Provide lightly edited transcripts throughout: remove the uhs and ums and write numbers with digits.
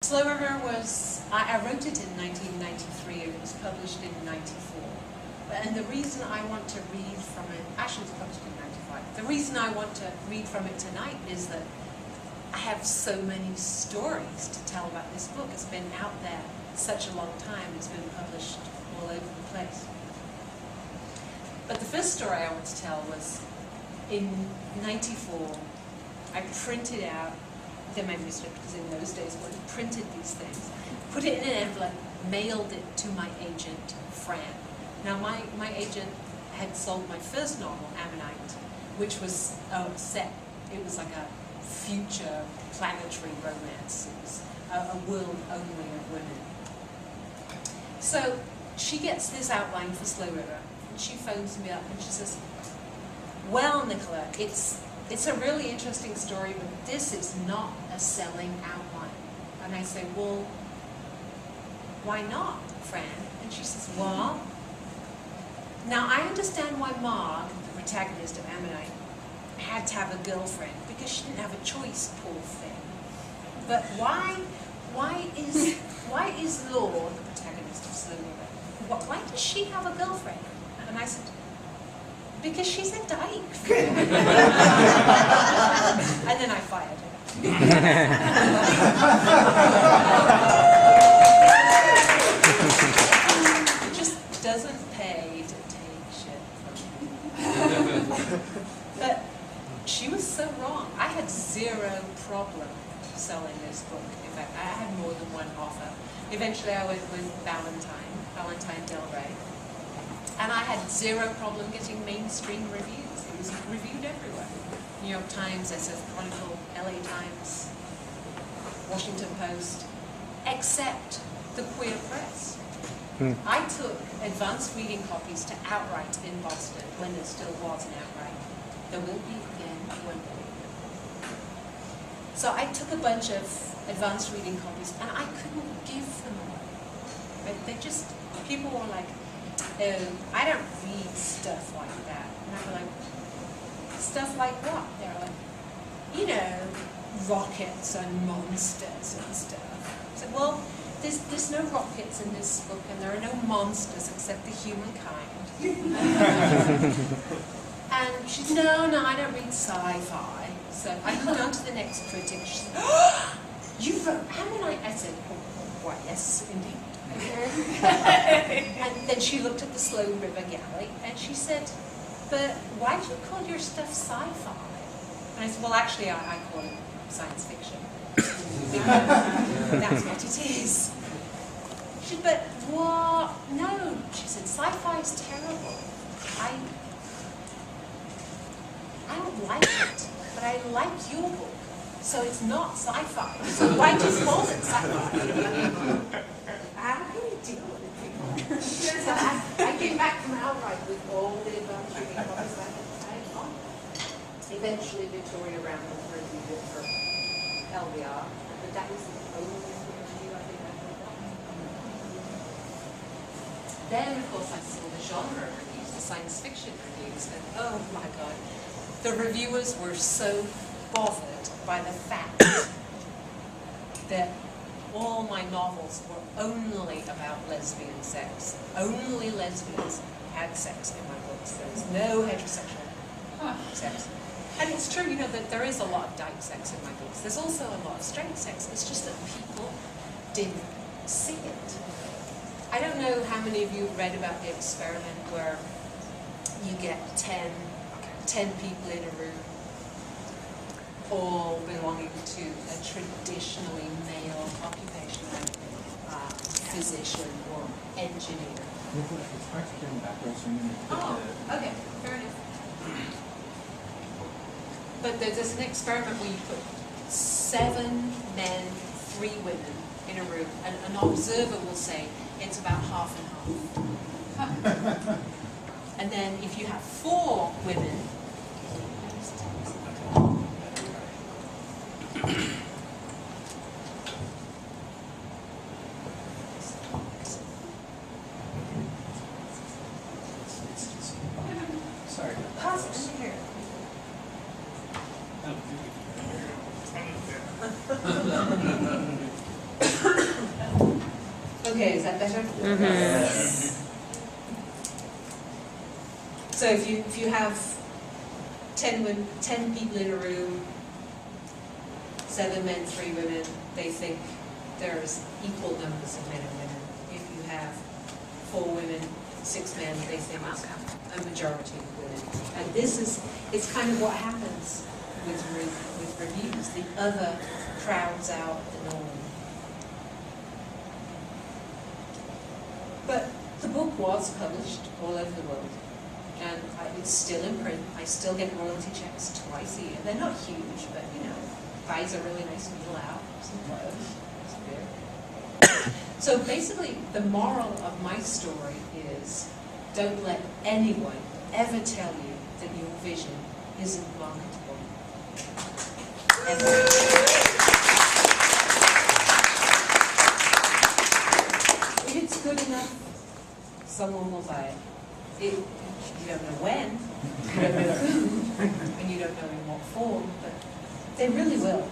Slow River was, I wrote it in 1993, and it was published in 94. And the reason I want to read from it, actually it was published in 95. The reason I want to read from it tonight is that I have so many stories to tell about this book. It's been out there such a long time. It's been published all over the place. But the first story I want to tell was in 94, I printed out the manuscript, because in those days when I printed these things, put it in an envelope, mailed it to my agent, Fran. Now my agent had sold my first novel, Ammonite, which was set, it was like a future planetary romance. It was a world only of women. So she gets this outline for Slow River, and she phones me up and she says, well, Nicola, it's a really interesting story, but this is not a selling outline. And I say, well, why not, Fran? And she says, well, now I understand why Marg, the protagonist of Ammonite, had to have a girlfriend, because she didn't have a choice, poor thing. But why is Law the protagonist of Slow River? Why does she have a girlfriend? And I said, because she's a dyke. And then I fired her. It just doesn't pay to take shit from me. But she was so wrong. I had zero problem selling this book. In fact, I had more than one offer. Eventually I went with Valentine Del Rey. And I had zero problem getting mainstream reviews. It was reviewed everywhere. New York Times, SF Chronicle, LA Times, Washington Post, except the queer press. I took advanced reading copies to Outright in Boston when there still was an Outright. There will be again one day. So I took a bunch of advanced reading copies and I couldn't give them away. They just, people were like, I don't read stuff like that. And I was like, stuff like what? They were like, you know, rockets and monsters and stuff. I said, well, there's no rockets in this book, and there are no monsters except the humankind. And she said, no, I don't read sci-fi. So I moved on to the next critic. She said, oh, you wrote Ammonite? I said, oh, why, yes, indeed. And then she looked at the Slow River Galley and she said, but why do you call your stuff sci-fi? And I said, well, actually, I call it science fiction. That's what it is. She said, but what? No. She said, sci-fi is terrible. I don't like it, but I like your book. So it's not sci-fi. So why just call it sci-fi? How do you deal with it? So I came back from Outright with all the advanced reading copies I had on. Eventually, Victoria Randall reviewed it for LBR, but that was the only review I think I put on. Then, of course, I saw the genre reviews, the science fiction reviews, and oh my God, the reviewers were so bothered by the fact that all my novels were only about lesbian sex. Only lesbians had sex in my books. There was no heterosexual sex. And it's true, you know, that there is a lot of dyke sex in my books. There's also a lot of straight sex. It's just that people didn't see it. I don't know how many of you have read about the experiment where you get 10 people in a room, all belonging to a traditionally male occupation, like physician or engineer. It's hard to get them backwards from you. Oh, okay, fair enough. But there's an experiment where you put 7 men, 3 women in a room, and an observer will say it's about half and half. And then if you have 4 women, Sorry. pause here. Okay, is that better? So if you have 10 people in a room, 7 men, 3 women, they think there's equal numbers of men and women. If you have 4 women, 6 men, they think it's a majority of women. And it's kind of what happens with reviews. The other crowds out the norm. But the book was published all over the world, and it's still in print. I still get royalty checks twice a year. They're not huge, but you know, buys a really nice meal out, some clothes, some beer. So basically, the moral of my story is, don't let anyone ever tell you that your vision isn't marketable. If it's good enough, someone will buy it. You don't know when, you don't know who, and you don't know in what form, but they really will.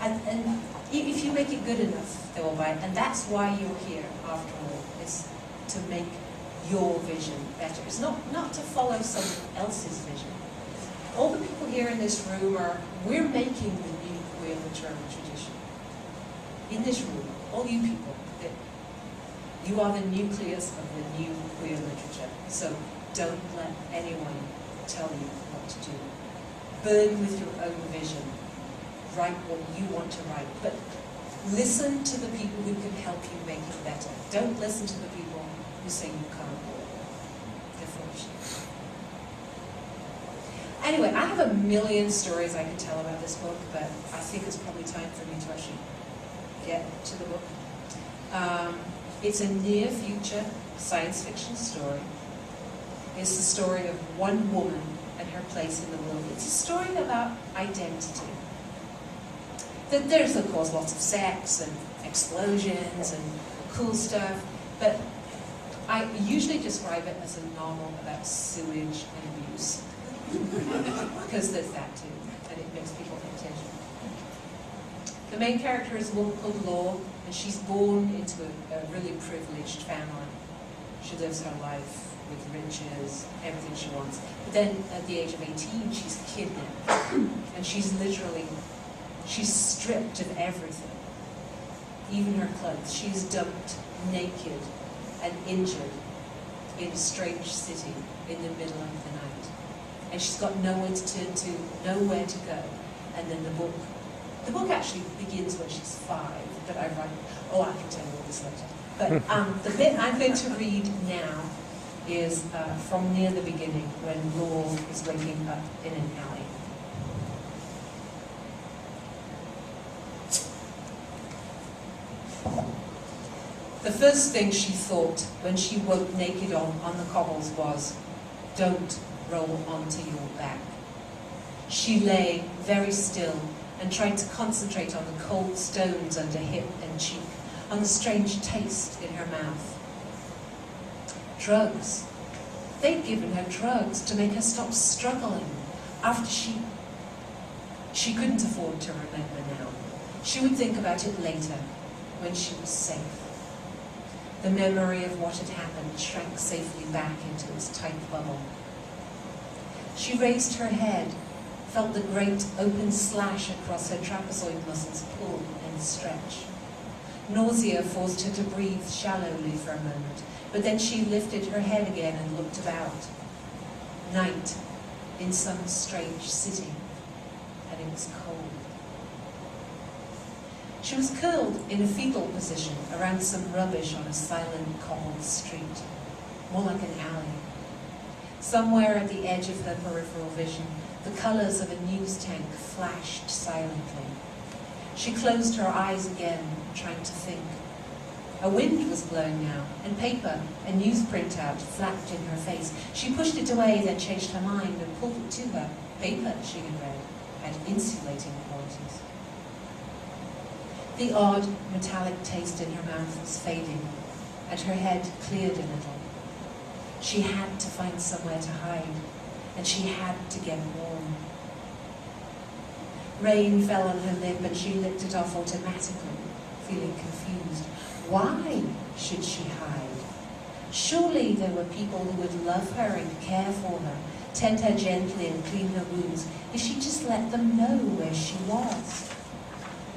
And if you make it good enough, they will buy it. And that's why you're here, after all, is to make your vision better. It's not to follow someone else's vision. All the people here in this room we're making the new queer literary tradition. In this room, all you people, you are the nucleus of the new queer literature. So don't let anyone tell you what to do. Burn with your own vision. Write what you want to write. But listen to the people who can help you make it better. Don't listen to the people who say you can't. They're full of shit. Anyway, I have a million stories I could tell about this book, but I think it's probably time for me to actually get to the book. It's a near-future science fiction story. It's the story of one woman and her place in the world. It's a story about identity. There's, of course, lots of sex and explosions and cool stuff, but I usually describe it as a novel about sewage and abuse. Because there's that too, and it makes people pay attention. The main character is a woman called Law, and she's born into a really privileged family. She lives her life with riches, everything she wants. But then at the age of 18, she's kidnapped, and she's stripped of everything, even her clothes. She's dumped naked and injured in a strange city in the middle of the night. And she's got nowhere to turn to, nowhere to go. And then the book actually begins when she's 5, but I can tell you all this later. But the bit I'm going to read now is from near the beginning, when Law is waking up in an alley. The first thing she thought when she woke naked on the cobbles was, don't roll onto your back. She lay very still and tried to concentrate on the cold stones under hip and cheek, on the strange taste in her mouth. Drugs. They'd given her drugs to make her stop struggling after she couldn't afford to remember now. She would think about it later, when she was safe. The memory of what had happened shrank safely back into its tight bubble. She raised her head, felt the great open slash across her trapezoid muscles pull and stretch. Nausea forced her to breathe shallowly for a moment, but then she lifted her head again and looked about. Night in some strange city, and it was cold. She was curled in a fetal position around some rubbish on a silent cobbled street, more like an alley. Somewhere at the edge of her peripheral vision, the colours of a news tank flashed silently. She closed her eyes again, trying to think. A wind was blowing now, and paper, a news printout, flapped in her face. She pushed it away, then changed her mind and pulled it to her. Paper, she had read, had insulating qualities. The odd, metallic taste in her mouth was fading, and her head cleared a little. She had to find somewhere to hide, and she had to get warm. Rain fell on her lip, and she licked it off automatically, feeling confused. Why should she hide? Surely there were people who would love her and care for her, tend her gently and clean her wounds, if she just let them know where she was.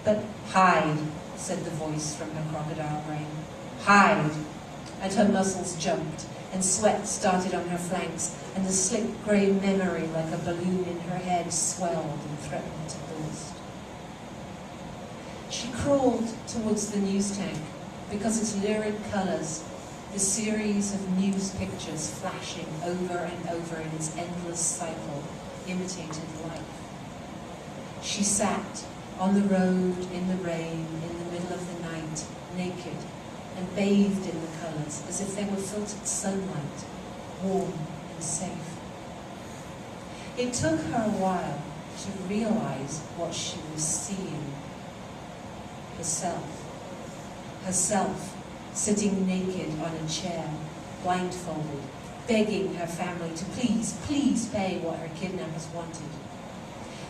But hide, said the voice from her crocodile brain. Hide. And her muscles jumped, and sweat started on her flanks, and the slick grey memory like a balloon in her head swelled and threatened to burst. She crawled towards the news tank, because its lurid colours, the series of news pictures flashing over and over in its endless cycle, imitated life. She sat on the road in the rain in the middle of the night, naked, and bathed in the colours as if they were filtered sunlight, warm and safe. It took her a while to realise what she was seeing. Herself. Herself, sitting naked on a chair, blindfolded, begging her family to please, please pay what her kidnappers wanted.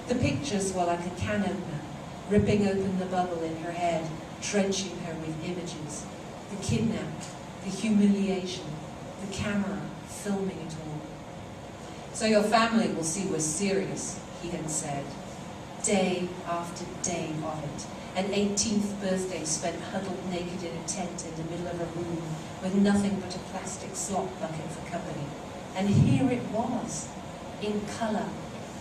The pictures were like a can opener, ripping open the bubble in her head, drenching her with images. The kidnap, the humiliation, the camera filming it all. So your family will see we're serious, he had said. Day after day of it. An 18th birthday spent huddled naked in a tent in the middle of a room with nothing but a plastic slop bucket for company. And here it was, in colour,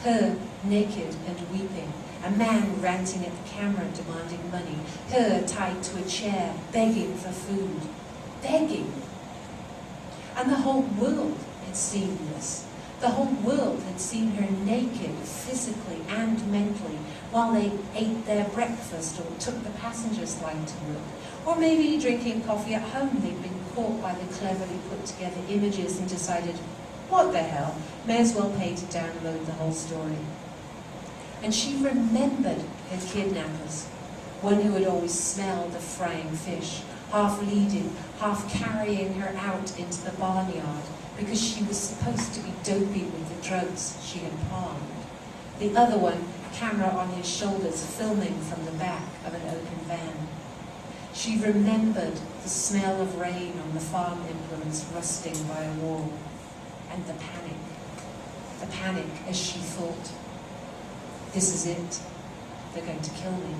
her naked and weeping, a man ranting at the camera demanding money, her tied to a chair, begging for food. Begging. And the whole world had seen this. The whole world had seen her naked, physically and mentally, while they ate their breakfast or took the passenger's line to work. Or maybe drinking coffee at home, they'd been caught by the cleverly put together images and decided, what the hell, may as well pay to download the whole story. And she remembered her kidnappers, one who had always smelled of frying fish, half leading, half carrying her out into the barnyard, because she was supposed to be dopey with the drugs she had palmed. The other one, camera on his shoulders, filming from the back of an open van. She remembered the smell of rain on the farm implements rusting by a wall, and the panic. The panic as she thought, this is it, they're going to kill me.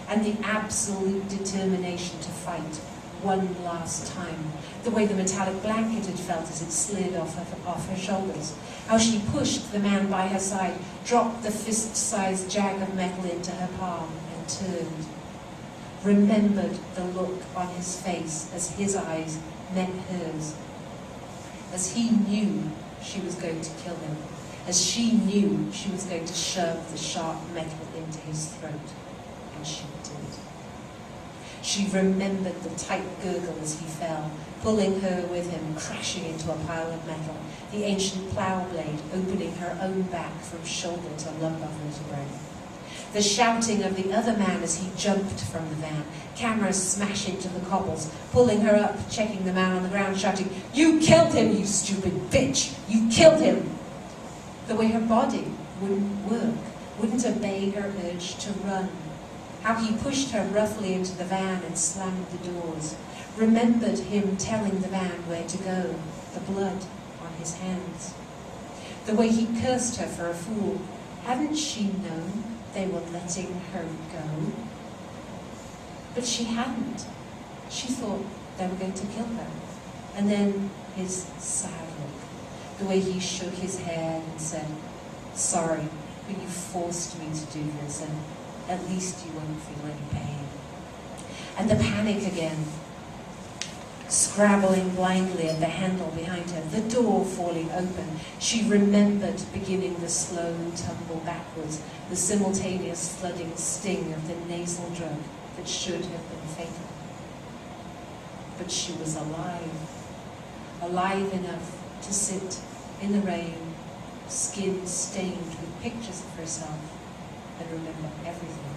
And the absolute determination to fight one last time. The way the metallic blanket had felt as it slid off her shoulders. How she pushed the man by her side, dropped the fist-sized jag of metal into her palm, and turned. Remembered the look on his face as his eyes met hers. As he knew she was going to kill him. As she knew she was going to shove the sharp metal into his throat. And she did. She remembered the tight gurgle as he fell, pulling her with him, crashing into a pile of metal, the ancient plough blade opening her own back from shoulder to lumbar vertebrae. The shouting of the other man as he jumped from the van, cameras smashing to the cobbles, pulling her up, checking the man on the ground, shouting, "You killed him, you stupid bitch! You killed him!" The way her body wouldn't work, wouldn't obey her urge to run. How he pushed her roughly into the van and slammed the doors. Remembered him telling the van where to go, the blood on his hands. The way he cursed her for a fool. Hadn't she known they were letting her go? But she hadn't. She thought they were going to kill her. And then his sad look. The way he shook his head and said, "Sorry, but you forced me to do this, and at least you won't feel any pain." And the panic again, scrabbling blindly at the handle behind her, the door falling open. She remembered beginning the slow tumble backwards, the simultaneous flooding sting of the nasal drug that should have been fatal. But she was alive, alive enough to sit in the rain, skin stained with pictures of herself, and remember everything.